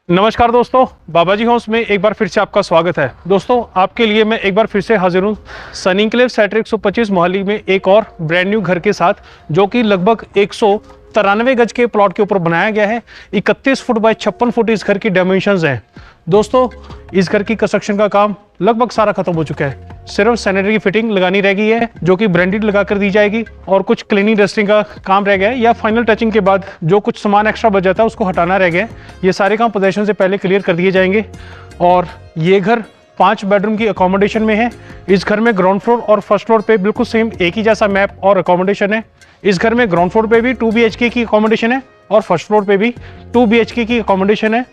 नमस्कार दोस्तों, बाबाजी होम्स में एक बार फिर से आपका स्वागत है। दोस्तों, आपके लिए मैं एक बार फिर से हाजिर हूँ सनी एन्क्लेव सेक्टर 125 मोहाली में एक और ब्रांड न्यू घर के साथ, जो कि लगभग 193 गज के प्लॉट के ऊपर बनाया गया है। 31 फुट बाय 56 फुट इस घर की डायमेंशंस हैं। दोस्तों, इस घर की कंस्ट्रक्शन का काम लगभग सारा खत्म हो चुका है। सिर्फ सैनिटरी की फिटिंग लगानी रह गई है, जो कि ब्रांडेड लगा कर दी जाएगी, और कुछ क्लीनिंग डस्टिंग का काम रह गया है, या फाइनल टचिंग के बाद जो कुछ सामान एक्स्ट्रा बच जाता है उसको हटाना रह गया है। ये सारे काम पोजेशन से पहले क्लियर कर दिए जाएंगे। और ये घर 5 बेडरूम की अकोमोडेशन में है। इस घर में ग्राउंड फ्लोर और फर्स्ट फ्लोर पे बिल्कुल सेम एक ही जैसा मैप और अकोमोडेशन है। इस घर में ग्राउंड फ्लोर पे भी 2 BHK की अकोमोडेशन है और फर्स्ट फ्लोर पे भी 2 BHK की अकोमोडेशन है।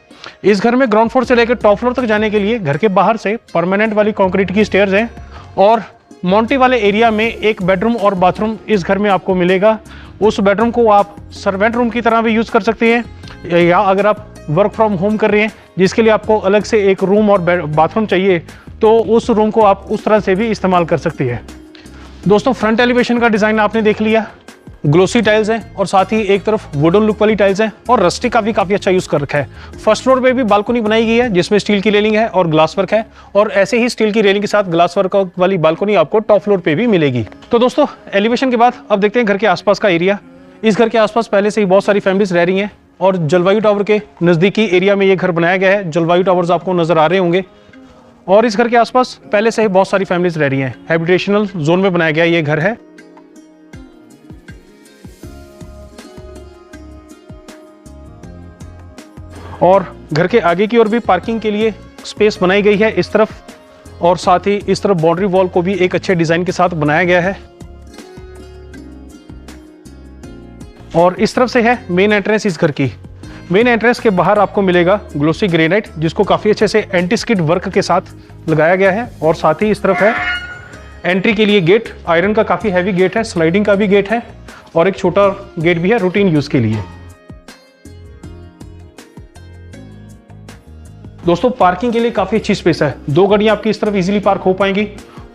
इस घर में ग्राउंड फ्लोर से लेकर टॉप फ्लोर तक जाने के लिए घर के बाहर से परमानेंट वाली कंक्रीट की स्टेयर्स हैं, और मोंटी वाले एरिया में एक बेडरूम और बाथरूम इस घर में आपको मिलेगा। उस बेडरूम को आप सर्वेंट रूम की तरह भी यूज़ कर सकते हैं, या अगर आप वर्क फ्रॉम होम कर रहे हैं जिसके लिए आपको अलग से एक रूम और बाथरूम चाहिए, तो उस रूम को आप उस तरह से भी इस्तेमाल कर सकती है। दोस्तों, फ्रंट एलिवेशन का डिज़ाइन आपने देख लिया। ग्लोसी टाइल्स हैं और साथ ही एक तरफ वुडन लुक वाली टाइल्स हैं, और रस्टिक का भी काफ़ी अच्छा यूज़ कर रखा है। फर्स्ट फ्लोर पे भी बालकनी बनाई गई है जिसमें स्टील की रेलिंग है और ग्लास वर्क है, और ऐसे ही स्टील की रेलिंग के साथ ग्लास वर्क वाली बालकनी आपको टॉप फ्लोर पे भी मिलेगी। तो दोस्तों, एलिवेशन के बाद अब देखते हैं घर के आसपास का एरिया। इस घर के आसपास पहले से ही बहुत सारी फैमिलीज रह रही हैं, और जलवायु टावर के नज़दीकी एरिया में ये घर बनाया गया है। जलवायु टावर्स आपको नजर आ रहे होंगे, और इस घर के आसपास पहले से ही बहुत सारी फैमिलीज रह रही हैं। हैबिटेशनल जोन में बनाया गया ये घर है। और घर के आगे की ओर भी पार्किंग के लिए स्पेस बनाई गई है इस तरफ, और साथ ही इस तरफ बाउंड्री वॉल को भी एक अच्छे डिजाइन के साथ बनाया गया है। और इस तरफ से है मेन एंट्रेंस इस घर की। मेन एंट्रेंस के बाहर आपको मिलेगा ग्लोसी ग्रेनाइट, जिसको काफी अच्छे से एंटी स्किड वर्क के साथ लगाया गया है। और साथ ही इस तरफ है एंट्री के लिए गेट। आयरन का काफी हैवी गेट है, स्लाइडिंग का भी गेट है, और एक छोटा गेट भी है रूटीन यूज के लिए। दोस्तों, पार्किंग के लिए काफी अच्छी स्पेस है। 2 गाड़ियां आपकी इस तरफ इजीली पार्क हो पाएंगी।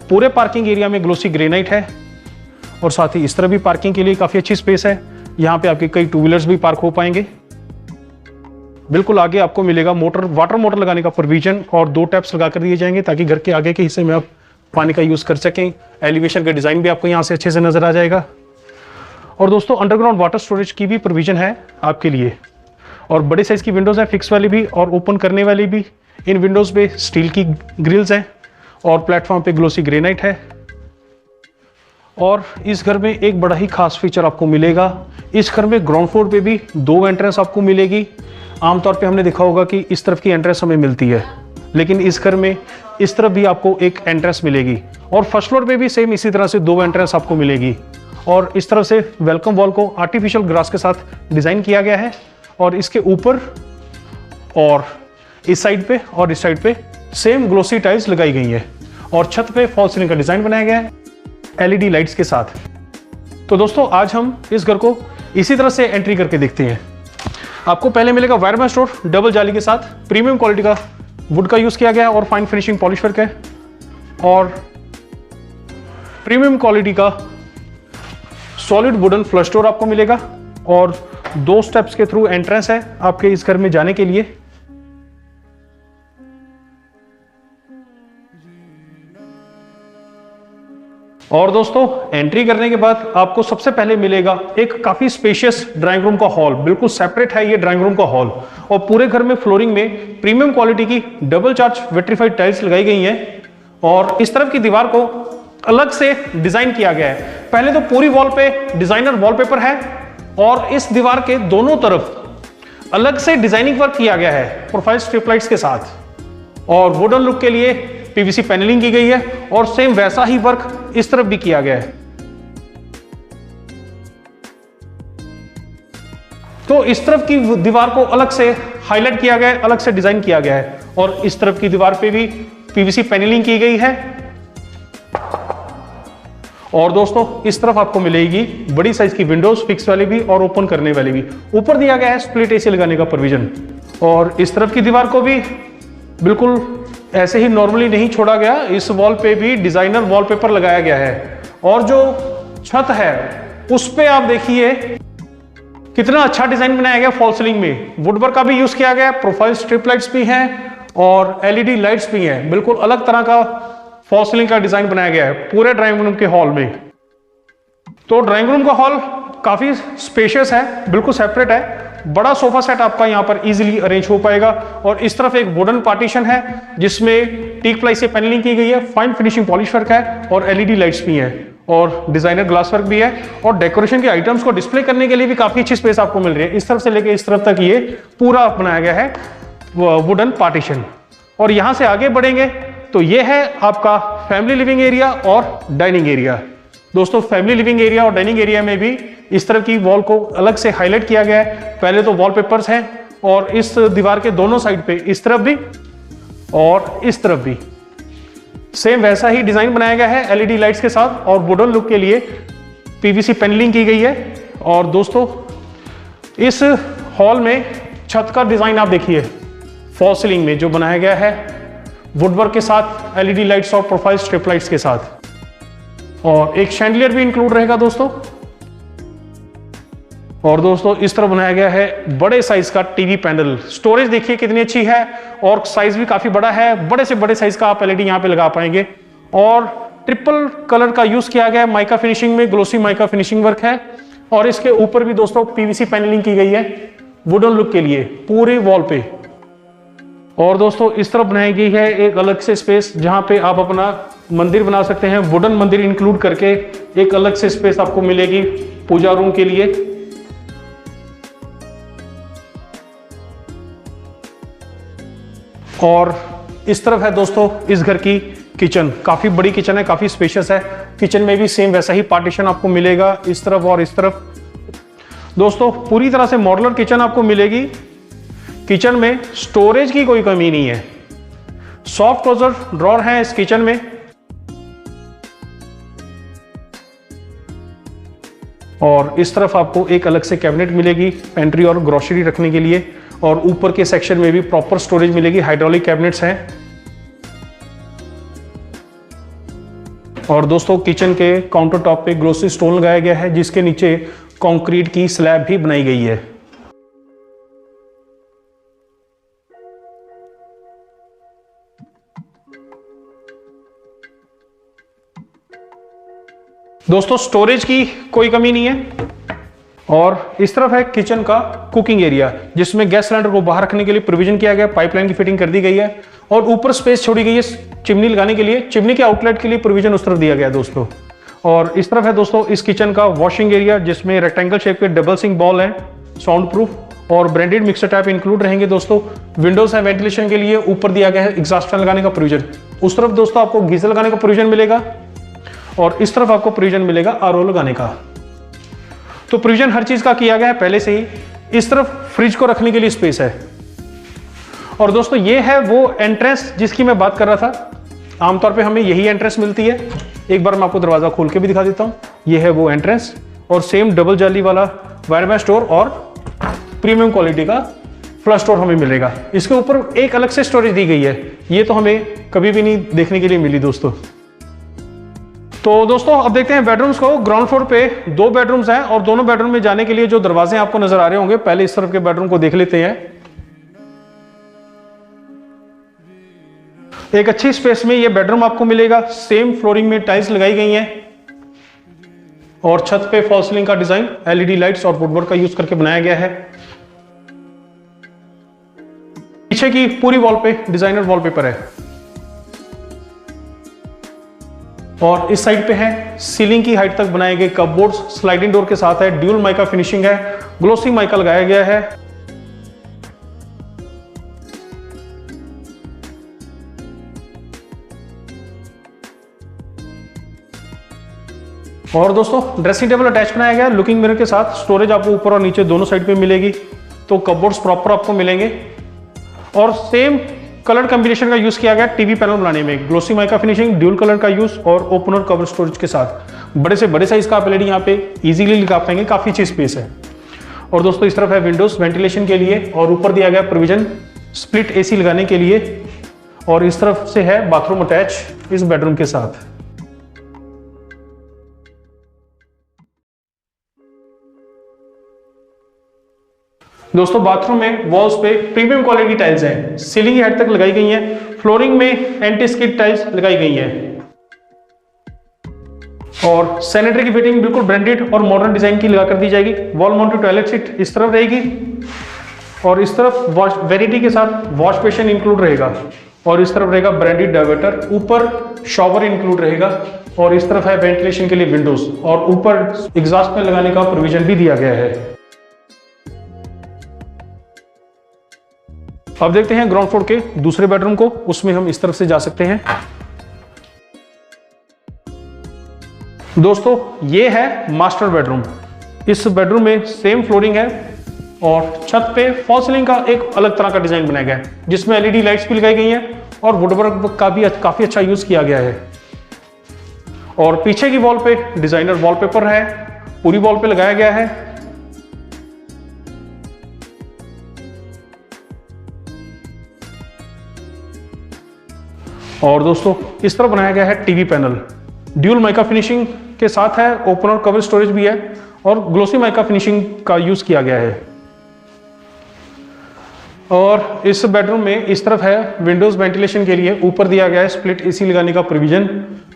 पूरे पार्किंग एरिया में ग्लोसी ग्रेनाइट है, और साथ ही इस तरफ भी पार्किंग के लिए काफी अच्छी स्पेस है। यहाँ पे आपके कई 2 व्हीलर्स भी पार्क हो पाएंगे। बिल्कुल आगे आपको मिलेगा वाटर मोटर लगाने का प्रोविजन, और 2 टैप्स लगा कर दिए जाएंगे ताकि घर के आगे के हिस्से में आप पानी का यूज कर सकें। एलिवेशन का डिजाइन भी आपको यहाँ से अच्छे से नजर आ जाएगा। और दोस्तों, अंडरग्राउंड वाटर स्टोरेज की भी प्रोविजन है आपके लिए, और बड़े साइज की विंडोज हैं, फिक्स वाली भी और ओपन करने वाली भी। इन विंडोज पे स्टील की ग्रिल्स हैं, और प्लेटफॉर्म पे ग्लोसी ग्रेनाइट है। और इस घर में एक बड़ा ही खास फीचर आपको मिलेगा। इस घर में ग्राउंड फ्लोर पे भी 2 एंट्रेंस आपको मिलेगी। आमतौर पे हमने देखा होगा कि इस तरफ की एंट्रेंस हमें मिलती है, लेकिन इस घर में इस तरफ भी आपको एक एंट्रेंस मिलेगी। और फर्स्ट फ्लोर पे भी सेम इसी तरह से 2 एंट्रेंस आपको मिलेगी। और इस तरफ से वेलकम वॉल को आर्टिफिशियल ग्रास के साथ डिजाइन किया गया है, और इसके ऊपर और इस साइड पे और इस साइड पे सेम ग्लोसी टाइल्स लगाई गई है, और छत पे फॉल सीलिंग का डिजाइन बनाया गया है LED लाइट्स के साथ। तो दोस्तों, आज हम इस घर को इसी तरह से एंट्री करके देखते हैं। आपको पहले मिलेगा वायरमैन स्टोर डबल जाली के साथ। प्रीमियम क्वालिटी का वुड का यूज किया गया है, और फाइन फिनिशिंग पॉलिश वर्क है, और प्रीमियम क्वालिटी का सॉलिड वुडन फ्लश डोर आपको मिलेगा, और 2 स्टेप्स के थ्रू एंट्रेंस है आपके इस घर में जाने के लिए। और दोस्तों, एंट्री करने के बाद आपको सबसे पहले मिलेगा एक काफी स्पेशियस ड्राइंग रूम का हॉल। बिल्कुल सेपरेट है ये ड्राइंग रूम का हॉल, और पूरे घर में फ्लोरिंग में प्रीमियम क्वालिटी की डबल चार्ज विट्रीफाइड टाइल्स लगाई गई हैं, और इस तरफ की दीवार को अलग से डिजाइन किया गया है। पहले तो पूरी वॉल पे डिजाइनर वॉलपेपर है, और इस दीवार के दोनों तरफ अलग से डिजाइनिंग वर्क किया गया है प्रोफाइल स्ट्रिप लाइट्स के साथ, और वुडन लुक के लिए PVC पैनलिंग की गई है, और सेम वैसा ही वर्क इस तरफ भी किया गया है। तो इस तरफ की दीवार को अलग से हाईलाइट किया गया है, अलग से डिजाइन किया गया है, और इस तरफ की दीवार पे भी PVC पैनलिंग की गई है। और दोस्तों, इस तरफ आपको मिलेगी बड़ी साइज की विंडोज, फिक्स वाली भी और ओपन करने वाली भी। ऊपर दिया गया है स्प्लिट AC लगाने का प्रोविजन, और इस तरफ की दीवार को भी बिल्कुल ऐसे ही नॉर्मली नहीं छोड़ा गया। इस वॉल पे भी डिजाइनर वॉलपेपर लगाया गया है, और जो छत है उस पे आप देखिए कितना अच्छा डिजाइन बनाया गया फॉल सीलिंग में, वुडवर्क का भी यूज किया गया, प्रोफाइल स्ट्रिप लाइट्स भी हैं और एलईडी लाइट्स भी हैं। बिल्कुल अलग तरह का फॉल सीलिंग का डिजाइन बनाया गया है पूरे ड्राइंग रूम के हॉल में। तो ड्राइंग रूम का हॉल काफी स्पेशियस है, बिल्कुल सेपरेट है। बड़ा सोफा सेट आपका यहाँ पर इजीली अरेंज हो पाएगा। और इस तरफ एक वुडन पार्टीशन है जिसमें टीक प्लाई से पैनलिंग की गई है, फाइन फिनिशिंग पॉलिश वर्क है और एलईडी लाइट्स भी हैं और डिजाइनर ग्लास वर्क भी है। और डेकोरेशन के आइटम्स को डिस्प्ले करने के लिए भी काफी अच्छी स्पेस आपको मिल रही है। इस तरफ से लेकर इस तरफ तक ये पूरा बनाया गया है वुडन पार्टीशन। और यहां से आगे बढ़ेंगे तो ये है आपका फैमिली लिविंग एरिया और डाइनिंग एरिया। दोस्तों फैमिली लिविंग एरिया और डाइनिंग एरिया में भी इस तरह की वॉल को अलग से हाईलाइट किया गया है। पहले तो वॉलपेपर्स हैं और इस दीवार के दोनों साइड पे इस तरफ भी और इस तरफ भी सेम वैसा ही डिजाइन बनाया गया है एलईडी लाइट्स के साथ। और वुडन लुक के लिए पीवीसी पैनलिंग की गई है। और दोस्तों इस हॉल में छत का डिजाइन आप देखिए, फॉल सीलिंग में जो बनाया गया है वुडवर्क के साथ, एलईडी लाइट्स और प्रोफाइल स्ट्रिप लाइट्स के साथ। और एक शैंडलियर भी इंक्लूड रहेगा दोस्तों। और दोस्तों इस तरह बनाया गया है बड़े साइज का टीवी पैनल। स्टोरेज देखिए कितनी अच्छी है और साइज भी काफी बड़ा है। बड़े से बड़े साइज का आप एलईडी यहां पे लगा पाएंगे। और ट्रिपल कलर का यूज किया गया है माइका फिनिशिंग में, ग्लोसी माइका फिनिशिंग वर्क है। और इसके ऊपर भी दोस्तों पीवीसी पैनलिंग की गई है वुडन लुक के लिए पूरे वॉल पे। और दोस्तों इस तरफ बनाई गई है एक अलग से स्पेस जहां पे आप अपना मंदिर बना सकते हैं। वुडन मंदिर इंक्लूड करके एक अलग से स्पेस आपको मिलेगी पूजा रूम के लिए। और इस तरफ है दोस्तों इस घर की किचन। काफी बड़ी किचन है, काफी स्पेशियस है। किचन में भी सेम वैसा ही पार्टीशन आपको मिलेगा इस तरफ और इस तरफ। दोस्तों पूरी तरह से मॉड्यूलर किचन आपको मिलेगी। किचन में स्टोरेज की कोई कमी नहीं है। सॉफ्ट क्लोजर ड्रॉर है इस किचन में। और इस तरफ आपको एक अलग से कैबिनेट मिलेगी पेंट्री और ग्रोसरी रखने के लिए। और ऊपर के सेक्शन में भी प्रॉपर स्टोरेज मिलेगी, हाइड्रोलिक कैबिनेट्स हैं। और दोस्तों किचन के काउंटर टॉप पे ग्लोसी स्टोन लगाया गया है जिसके नीचे कंक्रीट की स्लैब भी बनाई गई है। दोस्तों स्टोरेज की कोई कमी नहीं है। और इस तरफ है किचन का कुकिंग एरिया जिसमें गैस सिलेंडर को बाहर रखने के लिए प्रोविजन किया गया, पाइपलाइन की फिटिंग कर दी गई है। और ऊपर स्पेस छोड़ी गई है चिमनी लगाने के लिए। चिमनी के आउटलेट के लिए प्रोविजन उस तरफ दिया गया है दोस्तों। और इस तरफ है दोस्तों इस किचन का वॉशिंग एरिया जिसमें रेक्टेंगल शेप के डबल सिंक बॉल है, साउंड प्रूफ और ब्रांडेड मिक्सर टैप इंक्लूड रहेंगे दोस्तों। विंडोज है वेंटिलेशन के लिए, ऊपर दिया गया है एग्जॉस्ट फैन लगाने का प्रोविजन। उस तरफ दोस्तों आपको गीजर लगाने का प्रोविजन मिलेगा और इस तरफ आपको प्रोविजन मिलेगा आरओ लगाने का। तो प्रोविजन हर चीज का किया गया है पहले से ही। इस तरफ फ्रिज को रखने के लिए स्पेस है। और दोस्तों ये है वो एंट्रेंस जिसकी मैं बात कर रहा था। आमतौर पे हमें यही एंट्रेंस मिलती है। एक बार मैं आपको दरवाजा खोल के भी दिखा देता हूं। ये है वो एंट्रेंस और सेम डबल जाली वाला वायरमैश डोर और प्रीमियम क्वालिटी का फ्लश डोर हमें मिलेगा। इसके ऊपर एक अलग से स्टोरेज दी गई है। ये तो हमें कभी भी नहीं देखने के लिए मिली दोस्तों। तो दोस्तों अब देखते हैं बेडरूम्स को। ग्राउंड फ्लोर पे 2 बेडरूम्स हैं और दोनों बेडरूम में जाने के लिए जो दरवाजे आपको नजर आ रहे होंगे, पहले इस तरफ के बेडरूम को देख लेते हैं। एक अच्छी स्पेस में ये बेडरूम आपको मिलेगा। सेम फ्लोरिंग में टाइल्स लगाई गई हैं और छत पे फॉल सीलिंग का डिजाइन एलईडी लाइट्स और वुडवर्क का यूज करके बनाया गया है। पीछे की पूरी वॉल पे डिजाइनर वॉलपेपर है। और इस साइड पे है सीलिंग की हाइट तक बनाए गए कपबोर्ड्स, स्लाइडिंग डोर के साथ है, ड्यूल माइका फिनिशिंग है, ग्लोसी माइका लगाया गया है। और दोस्तों ड्रेसिंग टेबल अटैच बनाया गया लुकिंग मिरर के साथ। स्टोरेज आपको ऊपर और नीचे दोनों साइड पे मिलेगी। तो कपबोर्ड्स प्रॉपर आपको मिलेंगे। और सेम कलर कॉम्बिनेशन का यूज किया गया टीवी पैनल बनाने में। Glossy mica finishing, dual colour का यूज और ओपनर कवर स्टोरेज के साथ बड़े से बड़े साइज का आप एलईडी यहाँ पे इजीली लगा पाएंगे। काफी अच्छी स्पेस है। और दोस्तों इस तरफ है विंडोज वेंटिलेशन के लिए और ऊपर दिया गया प्रोविजन स्प्लिट एसी लगाने के लिए। और इस तरफ से है बाथरूम अटैच इस बेडरूम के साथ। दोस्तों बाथरूम में वॉल्स पे प्रीमियम क्वालिटी टाइल्स हैं, सीलिंग की हाइट तक लगाई गई हैं, फ्लोरिंग में एंटी स्किड टाइल्स लगाई गई हैं और सैनिटरी की फिटिंग बिल्कुल ब्रांडेड और मॉडर्न डिजाइन की लगा कर दी जाएगी। वॉल माउंटेड टॉयलेट सीट इस तरफ रहेगी और इस तरफ वॉश वैनिटी के साथ वॉश बेसिन इंक्लूड रहेगा और इस तरफ रहेगा ब्रांडेड डाइवर्टर, ऊपर शॉवर इंक्लूड रहेगा और इस तरफ है वेंटिलेशन के लिए विंडोज और ऊपर एग्जॉस्ट फैन लगाने का प्रोविजन भी दिया गया है। अब देखते हैं ग्राउंड फ्लोर के दूसरे बेडरूम को, उसमें हम इस तरफ से जा सकते हैं। दोस्तों ये है मास्टर बेडरूम। इस बेडरूम में सेम फ्लोरिंग है और छत पे फॉल सीलिंग का एक अलग तरह का डिजाइन बनाया गया है जिसमें एलईडी लाइट्स भी लगाई गई हैं और वुडवर्क का भी काफी अच्छा यूज किया गया है और पीछे की वॉल पे डिजाइनर वॉलपेपर है, पूरी वॉल पे लगाया गया है। और दोस्तों इस तरफ बनाया गया है TV panel, dual mica finishing के साथ है, ओपन और कवर स्टोरेज भी है और ग्लोसी माइका फिनिशिंग का यूज किया गया है। और इस बेडरूम में इस तरफ है विंडोज वेंटिलेशन के लिए, ऊपर दिया गया है स्प्लिट एसी लगाने का प्रोविजन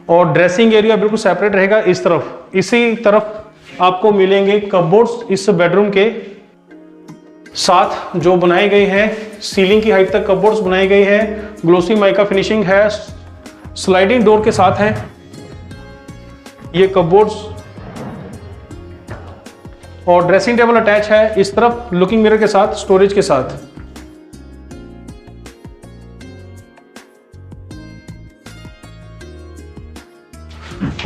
और ड्रेसिंग एरिया बिल्कुल सेपरेट रहेगा। इस तरफ इसी तरफ आपको मिलेंगे कपबोर्ड्स इस बेडरूम के साथ जो बनाए गए हैं, सीलिंग की हाइट तक कपबोर्ड्स बनाए गए हैं, ग्लोसी माइका फिनिशिंग है, स्लाइडिंग डोर के साथ है ये कपबोर्ड्स और ड्रेसिंग टेबल अटैच है इस तरफ लुकिंग मिरर के साथ, स्टोरेज के साथ।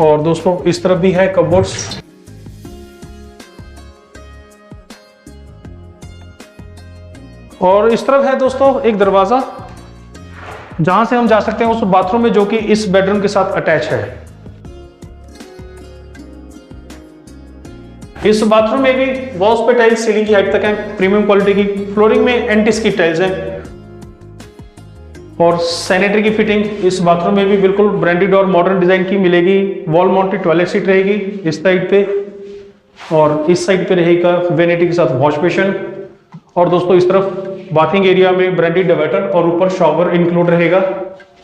और दोस्तों इस तरफ भी है कपबोर्ड्स। और इस तरफ है दोस्तों एक दरवाजा जहां से हम जा सकते हैं उस बाथरूम में जो कि इस बेडरूम के साथ अटैच है। इस बाथरूम में भी वॉल्स पे टाइल्स सीलिंग की हाइट तक है, प्रीमियम क्वालिटी की, फ्लोरिंग में एंटी स्किड टाइल्स है और सैनिटरी की फिटिंग इस बाथरूम में भी बिल्कुल ब्रांडेड और मॉडर्न डिजाइन की मिलेगी। वॉल माउंटेड टॉयलेट सीट रहेगी इस साइड पे और इस साइड पे रहेगा वेनिटी के साथ वॉश बेसिन और दोस्तों इस तरफ बाथिंग एरिया में ब्रांडेड डाइवर्टर और ऊपर शॉवर इंक्लूड रहेगा।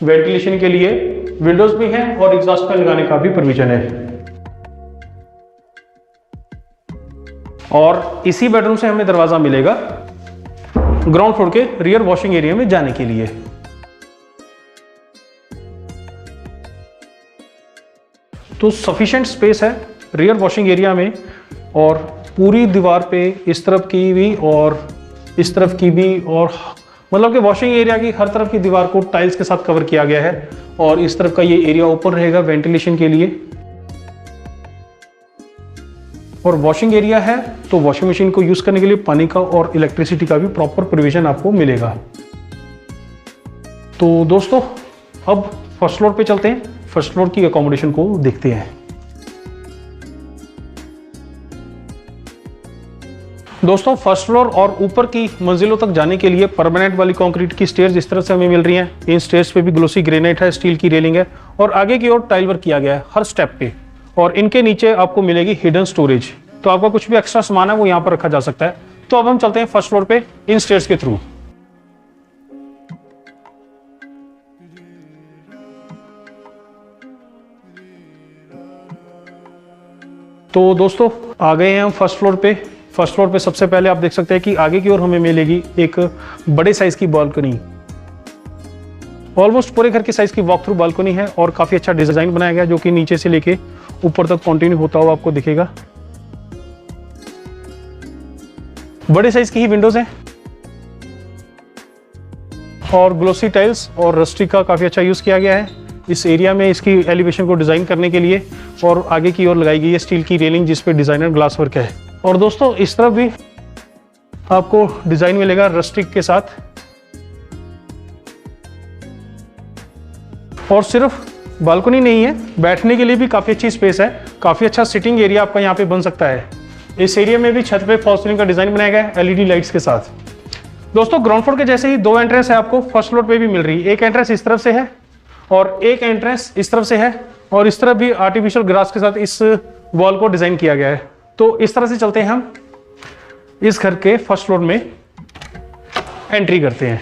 वेंटिलेशन के लिए विंडोज भी हैं और एग्जॉस्ट फैन लगाने का भी प्रोविजन है। और इसी बेडरूम से हमें दरवाजा मिलेगा ग्राउंड फ्लोर के रियर वॉशिंग एरिया में जाने के लिए। तो सफिशिएंट स्पेस है रियर वॉशिंग एरिया में और पूरी दीवार पे इस तरफ की भी और इस तरफ की भी और मतलब कि वॉशिंग एरिया की हर तरफ की दीवार को टाइल्स के साथ कवर किया गया है और इस तरफ का ये एरिया ओपन रहेगा वेंटिलेशन के लिए। और वॉशिंग एरिया है तो वॉशिंग मशीन को यूज करने के लिए पानी का और इलेक्ट्रिसिटी का भी प्रॉपर प्रोविजन आपको मिलेगा। तो दोस्तों अब फर्स्ट फ्लोर पे चलते हैं, फर्स्ट फ्लोर की अकोमोडेशन को देखते हैं। दोस्तों फर्स्ट फ्लोर और ऊपर की मंजिलों तक जाने के लिए परमानेंट वाली कंक्रीट की स्टेयर्स इस तरह से हमें मिल रही हैं। इन स्टेयर्स पे भी ग्लोसी ग्रेनाइट है, स्टील की रेलिंग है और आगे की ओर टाइल वर्क किया गया है हर स्टेप पे और इनके नीचे आपको मिलेगी हिडन स्टोरेज, तो आपका कुछ भी एक्स्ट्रा सामान है वो यहाँ पर रखा जा सकता है। तो अब हम चलते हैं फर्स्ट फ्लोर पे इन स्टेयर्स के थ्रू। तो दोस्तों आ गए हैं हम फर्स्ट फ्लोर पे। फर्स्ट फ्लोर पे सबसे पहले आप देख सकते हैं कि आगे की ओर हमें मिलेगी एक बड़े साइज की बालकनी, ऑलमोस्ट पूरे घर के साइज की वॉक थ्रू बालकनी है और काफी अच्छा डिजाइन बनाया गया जो कि नीचे से लेके ऊपर तक कंटिन्यू होता हुआ आपको दिखेगा। बड़े साइज की ही विंडोज हैं और ग्लोसी टाइल्स और रस्टिक का काफी अच्छा यूज किया गया है इस एरिया में इसकी एलिवेशन को डिजाइन करने के लिए। और आगे की ओर लगाई गई है स्टील की रेलिंग जिस पे डिजाइनर ग्लास वर्क है। और दोस्तों इस तरफ भी आपको डिजाइन मिलेगा रस्टिक के साथ। और सिर्फ बालकनी नहीं है, बैठने के लिए भी काफी अच्छी स्पेस है, काफी अच्छा सिटिंग एरिया आपका यहाँ पे बन सकता है। इस एरिया में भी छत पे फॉल सीलिंग का डिजाइन बनाया गया है एलईडी लाइट्स के साथ। दोस्तों ग्राउंड फ्लोर के जैसे ही दो एंट्रेंस है आपको फर्स्ट फ्लोर पे भी मिल रही है। एक एंट्रेंस इस तरफ से है और एक एंट्रेंस इस तरफ से है और इस तरफ भी आर्टिफिशियल ग्रास के साथ इस वॉल को डिजाइन किया गया है। तो इस तरह से चलते हैं हम इस घर के फर्स्ट फ्लोर में एंट्री करते हैं।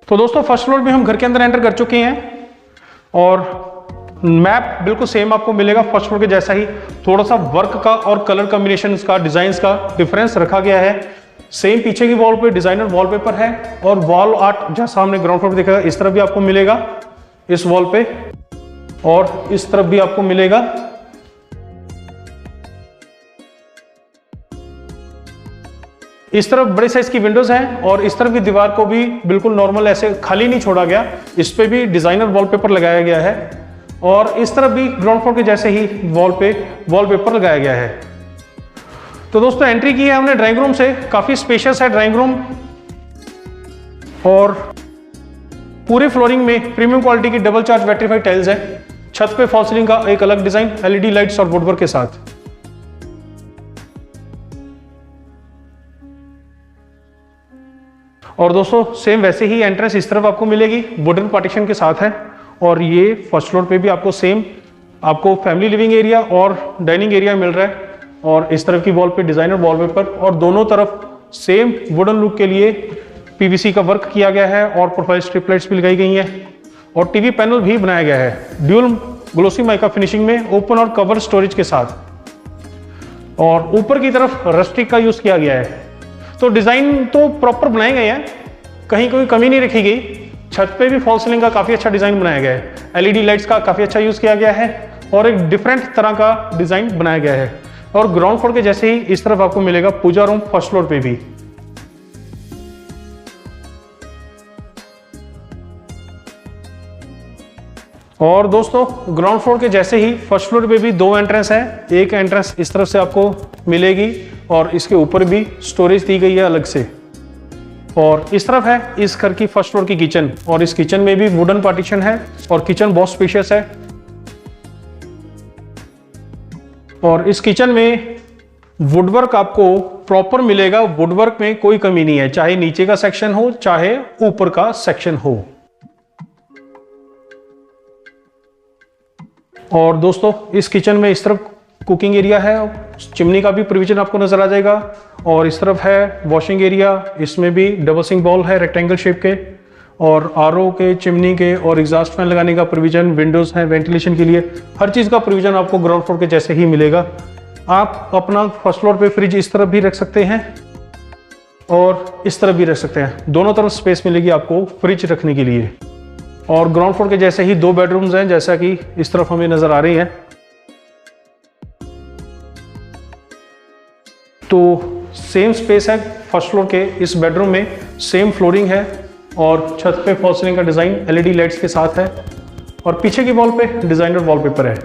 तो दोस्तों फर्स्ट फ्लोर में हम घर के अंदर एंटर कर चुके हैं और मैप बिल्कुल सेम आपको मिलेगा फर्स्ट फ्लोर के जैसा ही। थोड़ा सा वर्क का और कलर कॉम्बिनेशन का, डिजाइन्स का डिफरेंस रखा गया है। सेम पीछे की वॉल पे डिजाइनर वॉलपेपर है और वॉल आर्ट जैसा हमने ग्राउंड फ्लोर पे देखा इस तरफ भी आपको मिलेगा, इस वॉल पे, और इस तरफ भी आपको मिलेगा। इस तरफ बड़े साइज की विंडोज हैं और इस तरफ की दीवार को भी बिल्कुल नॉर्मल ऐसे खाली नहीं छोड़ा गया, इस पे भी डिजाइनर वॉलपेपर लगाया गया है और इस तरफ भी ग्राउंड फ्लोर के जैसे ही वॉल पे वॉलपेपर लगाया गया है। तो दोस्तों एंट्री की है हमने ड्राइंग रूम से। काफी स्पेशियस है ड्राइंग रूम और पूरे फ्लोरिंग में प्रीमियम क्वालिटी की डबल चार्ज वेट्रीफाइड टाइल्स है। छत पे फॉल सीलिंग का एक अलग डिजाइन एलईडी लाइट्स और वुडवर्क के साथ। और दोस्तों सेम वैसे ही एंट्रेंस इस तरफ आपको मिलेगी, वुडन पार्टीशन के साथ है। और ये फर्स्ट फ्लोर पे भी आपको सेम आपको फैमिली लिविंग एरिया और डाइनिंग एरिया मिल रहा है और इस तरफ की वॉल पे डिजाइनर वॉलपेपर और दोनों तरफ सेम वुडन लुक के लिए पीवीसी का वर्क किया गया है और प्रोफाइल स्ट्रिप लाइट्स भी लगाई गई हैं और टीवी पैनल भी बनाया गया है ड्यूल ग्लोसी माइका फिनिशिंग में, ओपन और कवर स्टोरेज के साथ। और ऊपर की तरफ रस्टिक का यूज किया गया है। तो डिजाइन तो प्रॉपर बनाए गए हैं, कहीं कोई कमी नहीं रखी गई। छत पे भी फॉल सीलिंग का काफी अच्छा डिजाइन बनाया गया है, एलईडी लाइट्स का काफी अच्छा यूज किया गया है और एक डिफरेंट तरह का डिजाइन बनाया गया है। और ग्राउंड फ्लोर के जैसे ही इस तरफ आपको मिलेगा पूजा रूम फर्स्ट फ्लोर पे भी। और दोस्तों ग्राउंड फ्लोर के जैसे ही फर्स्ट फ्लोर पे भी दो एंट्रेंस है। एक एंट्रेंस इस तरफ से आपको मिलेगी और इसके ऊपर भी स्टोरेज दी गई है अलग से। और इस तरफ है इस घर की फर्स्ट फ्लोर की किचन और इस किचन में भी वुडन पार्टीशन है और किचन बहुत स्पेशियस है। और इस किचन में वुडवर्क आपको प्रॉपर मिलेगा, वुडवर्क में कोई कमी नहीं है, चाहे नीचे का सेक्शन हो चाहे ऊपर का सेक्शन हो। और दोस्तों इस किचन में इस तरफ कुकिंग एरिया है, चिमनी का भी प्रोविजन आपको नजर आ जाएगा। और इस तरफ है वॉशिंग एरिया, इसमें भी डबल सिंक बाउल है रेक्टेंगल शेप के और आरओ के, चिमनी के और एग्जॉस्ट फैन लगाने का प्रोविजन, विंडोज है वेंटिलेशन के लिए, हर चीज का प्रोविजन आपको ग्राउंड फ्लोर के जैसे ही मिलेगा। आप अपना फर्स्ट फ्लोर पे फ्रिज इस तरफ भी रख सकते हैं और इस तरफ भी रख सकते हैं, दोनों तरफ स्पेस मिलेगी आपको फ्रिज रखने के लिए। और ग्राउंड फ्लोर के जैसे ही दो बेडरूम्स हैं जैसा कि इस तरफ हमें नजर आ रही हैं। तो सेम स्पेस है फर्स्ट फ्लोर के इस बेडरूम में, सेम फ्लोरिंग है और छत पे फॉल सीलिंग का डिजाइन एलईडी लाइट्स के साथ है और पीछे की वॉल पे डिजाइनर वॉलपेपर है।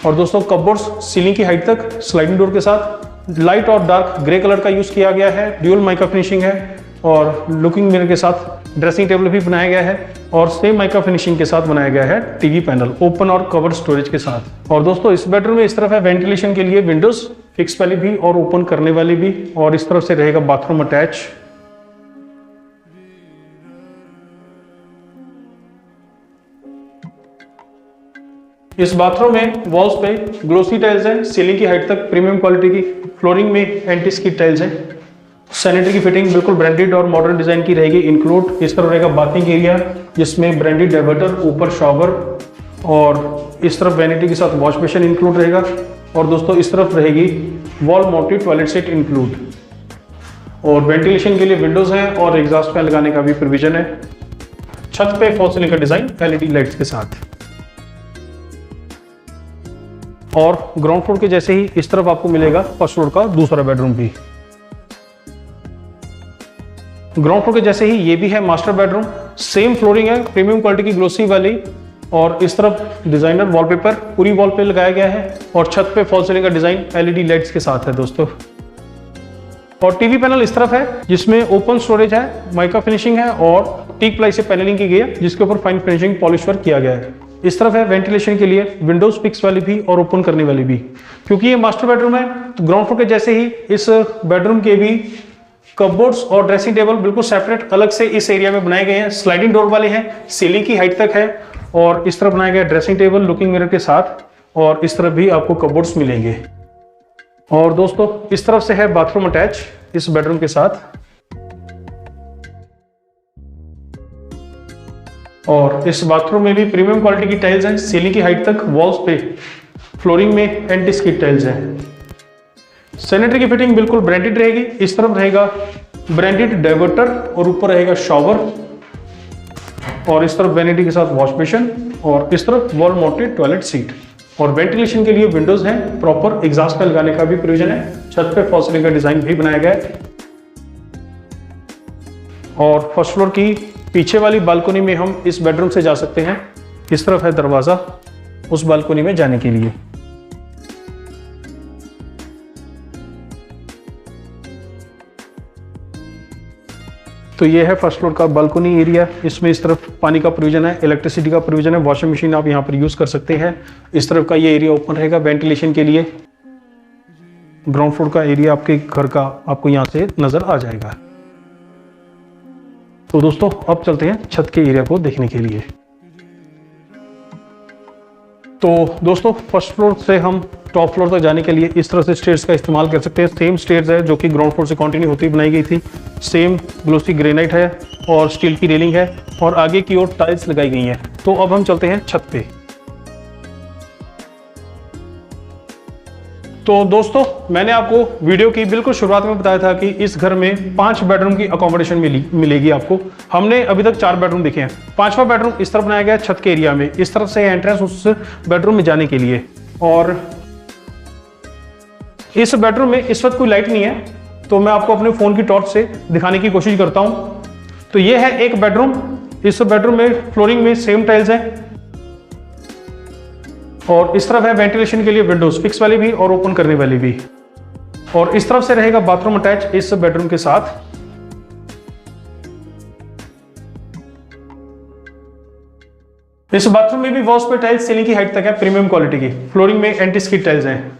और दोस्तों कपबोर्ड्स सीलिंग की हाइट तक स्लाइडिंग डोर के साथ, लाइट और डार्क ग्रे कलर का यूज किया गया है, ड्यूल माइका फिनिशिंग है और लुकिंग मिरर के साथ ड्रेसिंग टेबल भी बनाया गया है और सेम माइका फिनिशिंग के साथ बनाया गया है टीवी पैनल ओपन और कवर स्टोरेज के साथ। और दोस्तों इस बेडरूम में इस तरफ है वेंटिलेशन के लिए विंडोज, फिक्स वाली भी और ओपन करने वाली भी, और इस तरफ से रहेगा बाथरूम अटैच। इस बाथरूम में वॉल्स पे ग्लोसी टाइल्स है, सीलिंग की हाइट तक प्रीमियम क्वालिटी की, फ्लोरिंग में एंटी स्किड टाइल्स है। सैनिटरी की फिटिंग बिल्कुल ब्रांडेड और मॉडर्न डिजाइन की रहेगी इंक्लूड। इस तरफ रहेगा बाथिंग एरिया जिसमें ब्रांडेड डाइवर्टर, ऊपर शॉवर और इस तरफ वैनिटी के साथ वॉश बेसिन इंक्लूड रहेगा। और दोस्तों इस तरफ रहेगी wall mounted toilet seat include और वेंटिलेशन के लिए विंडोज हैं और एग्जॉस्ट फैन लगाने का भी प्रोविजन है। छत पे फॉल सीलिंग का डिजाइन एलईडी लाइट्स के साथ। और ग्राउंड फ्लोर के जैसे ही इस तरफ आपको मिलेगा फर्स्ट फ्लोर का दूसरा बेडरूम भी। ग्राउंड फ्लोर के जैसे ही ये भी है मास्टर बेडरूम, सेम फ्लोरिंग है प्रीमियम क्वालिटी की ग्लोसी वाली और इस तरफ डिजाइनर वॉलपेपर पूरी वॉल पे लगाया गया है और छत पे फॉल सीलिंग का डिजाइन एलईडी लाइट्स के साथ है दोस्तों। और टीवी पैनल इस तरफ है जिसमें ओपन स्टोरेज है, माइका फिनिशिंग है और टीक प्लाई से पैनलिंग की गई है जिसके ऊपर फाइन फिनिशिंग पॉलिश वर्क किया गया है। इस तरफ है वेंटिलेशन के लिए विंडोज फिक्स वाली भी और ओपन करने वाली भी। क्योंकि ये मास्टर बेडरूम है तो ग्राउंड फ्लोर के जैसे ही इस बेडरूम के भी कपबोर्ड्स और ड्रेसिंग टेबल बिल्कुल सेपरेट अलग से इस एरिया में बनाए गए हैं, स्लाइडिंग डोर वाले हैं, सीलिंग की हाइट तक है और इस तरफ बनाया गया ड्रेसिंग टेबल लुकिंग मिरर के साथ, और इस तरफ भी आपको कबोर्ड्स मिलेंगे। और दोस्तों इस तरफ से है बाथरूम अटैच इस बेडरूम के साथ, और इस बाथरूम में भी प्रीमियम क्वालिटी की टाइल्स हैं, सीलिंग की हाइट तक, वॉल्स पे फ्लोरिंग में एंटी स्किड टाइल्स हैं। सैनिटरी की फिटिंग बिल्कुल ब्रांडेड रहेगी। इस तरफ रहेगा ब्रांडेड डाइवर्टर और ऊपर रहेगा शॉवर, और इस तरफ वैनिटी के साथ वॉश बेसिन, और इस तरफ वॉल माउंटेड टॉयलेट सीट, और वेंटिलेशन के लिए विंडोज हैं, प्रॉपर एग्जॉस्ट फैन लगाने का भी प्रोविजन है। छत पे फॉल सीलिंग का डिजाइन भी बनाया गया है। और फर्स्ट फ्लोर की पीछे वाली बालकनी में हम इस बेडरूम से जा सकते हैं। इस तरफ है दरवाजा उस बालकनी में जाने के लिए। तो ये है फर्स्ट फ्लोर का बालकनी एरिया। इसमें इस तरफ पानी का प्रोविजन है, इलेक्ट्रिसिटी का प्रोविजन है, वॉशिंग मशीन आप यहाँ पर यूज कर सकते हैं। इस तरफ का ये एरिया ओपन रहेगा वेंटिलेशन के लिए। ग्राउंड फ्लोर का एरिया आपके घर का आपको यहाँ से नजर आ जाएगा। तो दोस्तों अब चलते हैं छत के एरिया को देखने के लिए। तो दोस्तों फर्स्ट फ्लोर से हम टॉप फ्लोर तक जाने के लिए इस तरह से स्टेयर्स का इस्तेमाल कर सकते हैं। सेम स्टेयर्स है जो कि ग्राउंड फ्लोर से कंटिन्यू होती बनाई गई थी। सेम ग्लोसी ग्रेनाइट है और स्टील की रेलिंग है, और आगे की ओर टाइल्स लगाई गई हैं। तो अब हम चलते हैं छत पे। तो दोस्तों मैंने आपको वीडियो की बिल्कुल शुरुआत में बताया था कि इस घर में 5 बेडरूम की अकोमोडेशन मिलेगी आपको। हमने अभी तक 4 बेडरूम देखे हैं। 5वां बेडरूम इस तरफ बनाया गया है छत के एरिया में। इस तरफ से एंट्रेंस उस बेडरूम में जाने के लिए। और इस बेडरूम में इस वक्त कोई लाइट नहीं है, तो मैं आपको अपने फोन की टॉर्च से दिखाने की कोशिश करता हूं। तो ये है एक बेडरूम। इस बेडरूम में फ्लोरिंग में सेम टाइल्स है, और इस तरफ है वेंटिलेशन के लिए विंडोज, फिक्स वाली भी और ओपन करने वाली भी। और इस तरफ से रहेगा बाथरूम अटैच इस बेडरूम के साथ। इस बाथरूम में भी वॉल्स पे टाइल्स सीलिंग की हाइट तक है, प्रीमियम क्वालिटी की। फ्लोरिंग में एंटी स्किड टाइल्स हैं।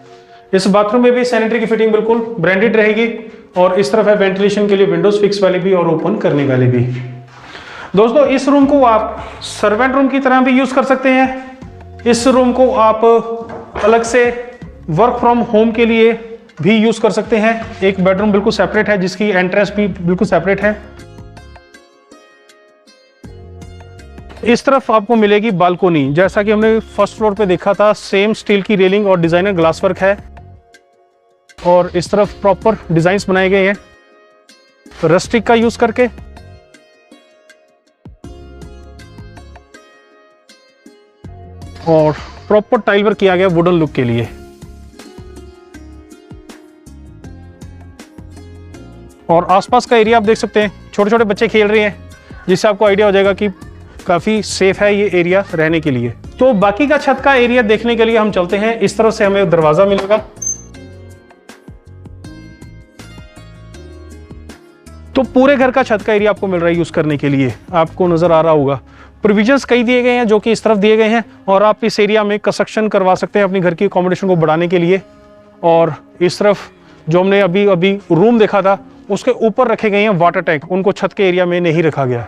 इस बाथरूम में भी सैनिटरी की फिटिंग बिल्कुल ब्रांडेड रहेगी, और इस तरफ है वेंटिलेशन के लिए विंडोज, फिक्स वाली भी और ओपन करने वाली भी। दोस्तों इस रूम को आप सर्वेंट रूम की तरह भी यूज कर सकते हैं। इस रूम को आप अलग से वर्क फ्रॉम होम के लिए भी यूज कर सकते हैं। एक बेडरूम बिल्कुल सेपरेट है जिसकी एंट्रेंस भी बिल्कुल सेपरेट है। इस तरफ आपको मिलेगी बालकोनी, जैसा कि हमने फर्स्ट फ्लोर पे देखा था। सेम स्टील की रेलिंग और डिजाइनर ग्लास वर्क है, और इस तरफ प्रॉपर डिजाइन्स बनाए गए हैं रस्टिक का यूज करके। और प्रॉपर टाइल वर्क किया गया वुडन लुक के लिए। और आसपास का एरिया आप देख सकते हैं, छोटे छोटे बच्चे खेल रहे हैं, जिससे आपको आइडिया हो जाएगा कि काफी सेफ है ये एरिया रहने के लिए। तो बाकी का छत का एरिया देखने के लिए हम चलते हैं। इस तरफ से हमें दरवाजा मिलेगा। तो पूरे घर का छत का एरिया आपको मिल रहा है यूज करने के लिए। आपको नजर आ रहा होगा प्रोविजंस कई दिए गए हैं जो कि इस तरफ दिए गए हैं, और आप इस एरिया में कंस्ट्रक्शन करवा सकते हैं अपनी घर की अकोमोडेशन को बढ़ाने के लिए। और इस तरफ जो हमने अभी रूम देखा था उसके ऊपर रखे गए हैं वाटर टैंक, उनको छत के एरिया में नहीं रखा गया।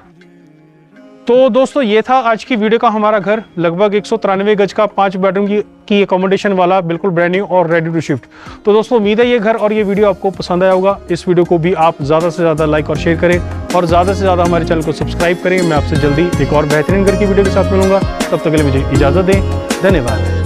तो दोस्तों ये था आज की वीडियो का हमारा घर, लगभग 193 गज का 5 बेडरूम की अकोमोडेशन वाला, बिल्कुल ब्रांड न्यू और रेडी टू शिफ्ट। तो दोस्तों उम्मीद है ये घर और ये वीडियो आपको पसंद आया होगा। इस वीडियो को भी आप ज़्यादा से ज़्यादा लाइक और शेयर करें, और ज़्यादा से ज़्यादा हमारे चैनल को सब्सक्राइब करें। मैं आपसे जल्दी एक और बेहतरीन घर की वीडियो के साथ मिलूंगा। तब तक के लिए मुझे इजाज़त दें। धन्यवाद।